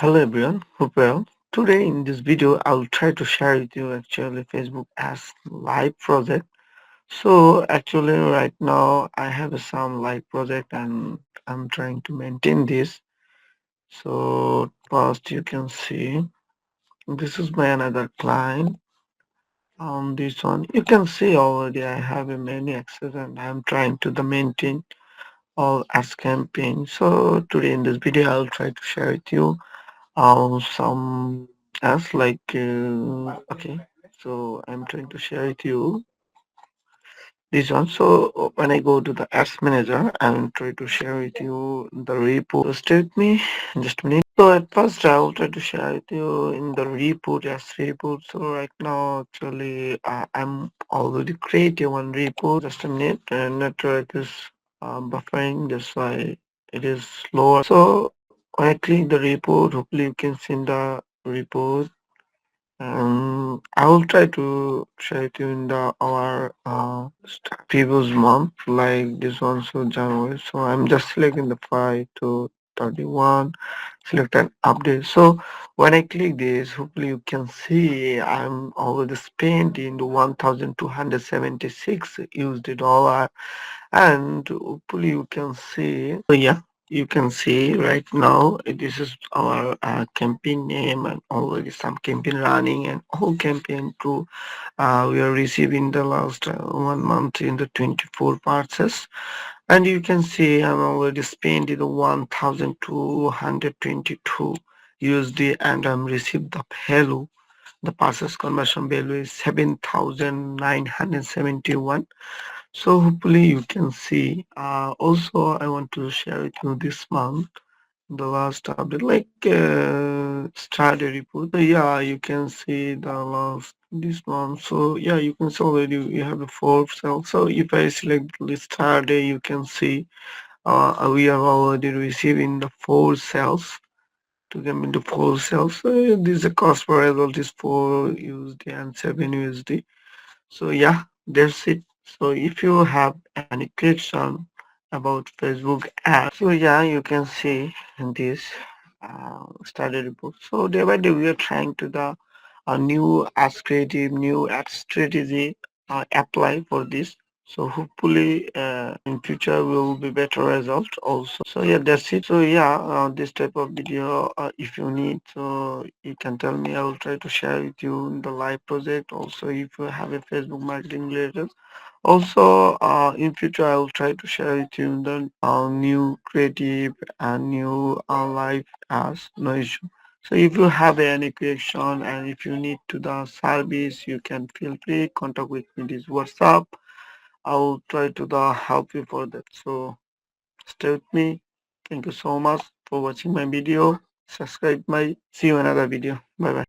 Hello everyone, hope well. Today in this video I'll try to share with you actually Facebook as live project. So actually right now I have some live project and I'm trying to maintain this. So first you can see this is my another client. On this one you can see already I have a many access and I'm trying to the maintain all as campaign. So today in this video I'll try to share with you some as like okay, so I'm trying to share with you this one. So when I go to the ads manager, I'm trying to share with you the report. So stay with me just a minute. So at first I will try to share with you in the report as report. So right now actually I'm already creating one report. Just a minute, and network is buffering. That's why it is slower. So when I click the report, hopefully you can see the report. I will try to share it in the our previous month, like this one, so January. So I'm just selecting the 5 to 31, select an update. So when I click this, hopefully you can see I'm already spent in the 1,276 USD dollar, and hopefully you can see. So yeah, you can see right now this is our campaign name and already some campaign running and whole campaign too. We are receiving the last 1 month in the 24 parts, and you can see I'm already spent the 1,222 USD and I'm received the value. The passes conversion value is 7,971. So hopefully you can see. Also, I want to share with you this month the last update, like study report. So yeah, you can see the last this month. So yeah, you can see already we have a four cell. So if I select the study, you can see we are already receiving the four cells to them into four cells. So this is the cost per result is 4 USD and 7 USD. So yeah, that's it. So if you have any question about Facebook ads, so yeah, you can see in this study report. So day by day we are trying to the new ads creative, new ad strategy apply for this. So hopefully in future will be better result also. So yeah, that's it. So yeah, this type of video if you need, so you can tell me. I will try to share with you in the live project. Also, if you have a Facebook marketing related, also in future I will try to share with you the new creative and new live as no issue. So if you have any question and if you need to the service, you can feel free contact with me this WhatsApp. I will try to the help you for that. So stay with me. Thank you so much for watching my video. Subscribe my. See you another video. Bye bye.